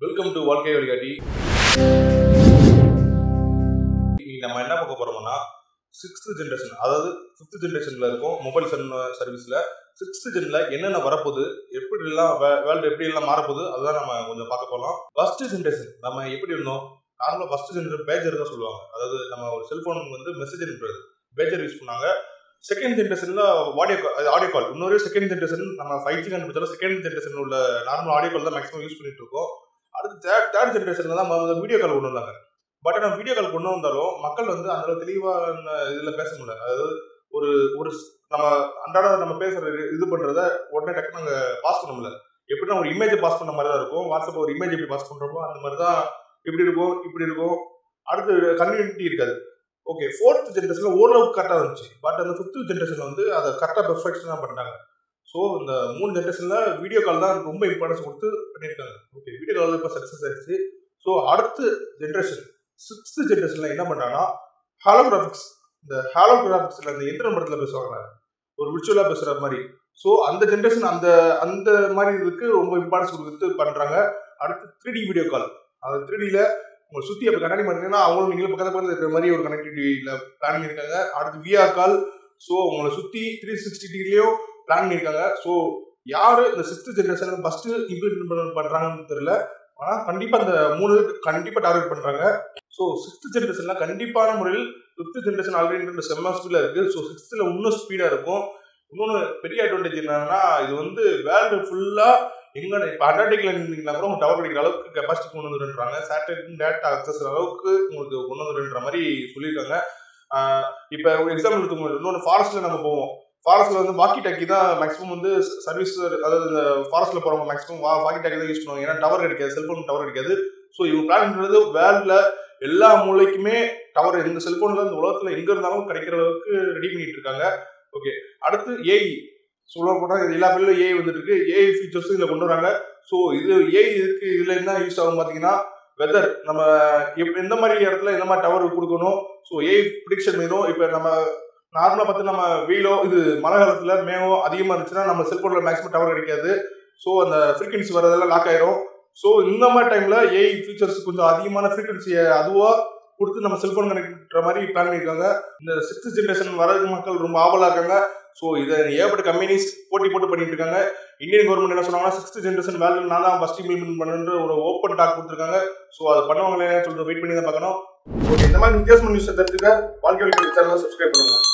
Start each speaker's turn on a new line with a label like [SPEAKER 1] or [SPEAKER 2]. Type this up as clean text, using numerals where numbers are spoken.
[SPEAKER 1] Welcome to வாழ்க்கை வழிகாட்டி. நம்ம என்ன பார்க்க போறோம்னா 6th ஜெனரேஷன், அதாவது 5th ஜெனரேஷன்ல இருக்கும் மொபைல் சர்வீஸ்ல 6th ஜென்ல என்னென்ன வரப்போகுது, எப்படி எல்லாம் வேர்ல்டு எப்படி எல்லாம் மாறப்போகுது, அதுதான் நம்ம கொஞ்சம் பார்க்க போகலாம். ஃபர்ஸ்ட் ஜெனரேஷன் நம்ம எப்படி இருந்தோம்? நார்மலாக ஃபர்ஸ்ட் ஜெனரேஷன் பேஜர் தான் சொல்லுவாங்க. அதாவது நம்ம ஒரு செல்போன் வந்து மெசேஜ் அனுப்புறது பேஜர் யூஸ் பண்ணாங்க. செகண்ட் ஜென்ரேஷன்ல ஆடியோ கால். இன்னொரு செகண்ட் ஜென்ரேஷன் நம்ம 5G கண்டுபிடிச்சாலும் செகண்ட் ஜென்ரேஷன் உள்ள நார்மல் ஆடியோ கால் தான் மேக்ஸிமம் யூஸ் பண்ணிட்டு இருக்கோம். அடுத்து தேர்ட் ஜென்ரேஷன்ல தான் வீடியோ கால் கொண்டு வந்தாங்க. பட் ஆனால் வீடியோ கால் கொண்டு வந்தாலும் மக்கள் வந்து அந்த தெளிவான இதில் பேச முடியல. அதாவது ஒரு ஒரு நம்ம அன்றாட நம்ம பேசுற இது பண்றத உடனே டக்கு நாங்கள் பாஸ் பண்ண முடியல. எப்படின்னா ஒரு இமேஜை பாஸ் பண்ண மாதிரி தான் இருக்கும். வாட்ஸ்அப் ஒரு இமேஜ் எப்படி பாஸ் பண்றோமோ அந்த மாதிரி தான் இப்படி இருக்கும். அடுத்து கன்வீனிட்டி இருக்காது. ஓகே, 4th ஜென்ரேஷன்ல ஓரளவுக்கு கரெக்டாக இருந்துச்சு. பட் அந்த 5th ஜென்ரேஷன்ல வந்து அதை கரெக்டாக பெர்ஃபெக்ஷனாக பண்ணிட்டாங்க. ஸோ இந்த 3 ஜென்ரேஷன்ல வீடியோ கால் தான் ரொம்ப இம்பார்ட்டன்ஸ் கொடுத்து பண்ணியிருக்காங்க. ஓகே, வீடியோ கால் இப்போ சக்ஸஸ் ஆயிடுச்சு. ஸோ அடுத்த ஜென்ரேஷன் 6th ஜென்ரேஷன்ல என்ன பண்ணாங்கன்னா ஹாலோகிராஃபிக்ஸ். இந்த ஹாலோகிராஃபிக்ஸ்ல இந்த எந்திர மட்டத்தில் பேசுவாங்க, ஒரு விர்ச்சுவலா பேசுற மாதிரி. ஸோ அந்த ஜென்ரேஷன் அந்த மாதிரி இதுக்கு ரொம்ப இம்பார்ட்டன்ஸ் கொடுத்து பண்றாங்க. அடுத்து 3D வீடியோ கால். அது 3Dல உங்களை சுற்றி அப்போ கனெக்ட் பண்ணிங்கன்னா அவங்களும் நீங்களும் பக்கத்தில் இருக்கிற மாதிரி ஒரு கனெக்டிவிட்டியில் பிளான் பண்ணியிருக்காங்க. அடுத்து VR கால். ஸோ உங்களை சுற்றி 360 டிகிரிலையும் பிளான் பண்ணியிருக்காங்க. ஸோ யார் இந்த 6th ஜென்ரேஷன் ஃபஸ்ட்டு இம்ப்ளிமெண்ட் பண்ணுறாங்கன்னு தெரியல. ஆனால் கண்டிப்பாக அந்த 3 கண்டிப்பாக டார்கெட் பண்ணுறாங்க. ஸோ 6th ஜென்ரேஷன்ல கண்டிப்பான முறையில் 5th ஜென்ரேஷன் ஆல்ரெடி செம்ம ஸ்பீடாக இருக்குது. ஸோ 6th இன்னும் ஸ்பீடாக இருக்கும். இன்னொன்று பெரிய அட்வான்டேஜ் என்னன்னா, இது வந்து வேர்ல்டு ஃபுல்லாக எங்கே இப்போ அண்டார்டிக்ல இருந்தீங்கன்னா கூட உங்கள் டவர் கிடைக்கிற அளவுக்கு கெப்பாசிட்டி கொண்டு வந்துடுறாங்க. சேட்டலைட் டேட்டா அக்சஸ் அளவுக்கு உங்களுக்கு கொண்டு வந்துடுன்ற மாதிரி சொல்லியிருக்காங்க. இப்போ ஒரு எக்ஸாம்பிள் எடுத்துக்கோங்க. இன்னொன்று ஃபாரஸ்ட்டில் நம்ம போவோம். ஃபாரஸ்ட்டில் வந்து வாக்கி டாக்கி தான் மேக்ஸிமம் வந்து சர்வீஸ், அதாவது இந்த ஃபாரஸ்ட்டில் போகிறவங்க மேக்ஸிமம் வாக்கி டாக்கி தான் யூஸ் பண்ணுவாங்க. ஏன்னா டவர் கிடைக்காது, செல்ஃபோன் டவர் கிடைக்காது. ஸோ இவங்க பிளான் பண்ணுறது வேர்ல்டில் எல்லா மூலைக்குமே டவர், இந்த செல்ஃபோனில் இந்த உலகத்தில் எங்கே இருந்தாலும் கிடைக்கிற அளவுக்கு ரெடி பண்ணிட்டு இருக்காங்க. ஓகே, அடுத்து ஏஐ. சொல்ல போனால் எல்லா ஃபீல்டும் ஏஐ வந்துட்டு இருக்கு. ஏஐ ஃபீச்சர்ஸும் இதில் கொண்டு வராங்க. ஸோ இது ஏஐ இருக்கு. இதில் என்ன யூஸ் ஆகும் பார்த்தீங்கன்னா, வெதர் நம்ம எந்த மாதிரி இடத்துல எந்த மாதிரி டவர் கொடுக்கணும். ஸோ ஏஐ ப்ரிடிக்ஷன் மீதும் இப்போ நம்ம நார்மலாக பார்த்து நம்ம வெயிலோ இது மழை காலத்தில் மேகம் அதிகமாக இருந்துச்சுன்னா நம்ம செல்ஃபோனில் மேக்ஸிமம் டவர் கிடைக்காது. ஸோ அந்த ஃப்ரீக்வன்சி வரதெல்லாம் லாக் ஆயிரும். ஸோ இந்த மாதிரி டைமில் ஏஐ ஃபீச்சர்ஸ் கொஞ்சம் அதிகமான ஃப்ரீக்வன்சியை அதுவாக கொடுத்து நம்ம செல்ஃபோன் கனெக்ட்ற மாதிரி பிளான் பண்ணியிருக்காங்க. இந்த 6th ஜென்ரேஷன் வரதுக்கு மக்கள் ரொம்ப ஆவலாக இருக்காங்க. ஸோ இதை ஏகப்பட்ட கம்பெனிஸ் போட்டு பண்ணிட்டு இருக்காங்க. இந்தியன் கவர்மெண்ட் என்ன சொன்னாங்கன்னா 6th ஜென்ரேஷன் வேலை நான் தான் ஃபர்ஸ்ட் இம்ப்ளிமெண்ட் பண்ணுன்ற ஒரு ஓப்பன் டாக் கொடுத்துருக்காங்க. ஸோ அதை பண்ணுவாங்களே சொல்லிட்டு வெயிட் பண்ணி தான் பார்க்கணும். ஓகே, இந்த மாதிரி வித்தியாசமான நியூஸ் தெரிஞ்சுக்க வாழ்க்கை சேனலை சப்ஸ்கிரைப் பண்ணுங்க.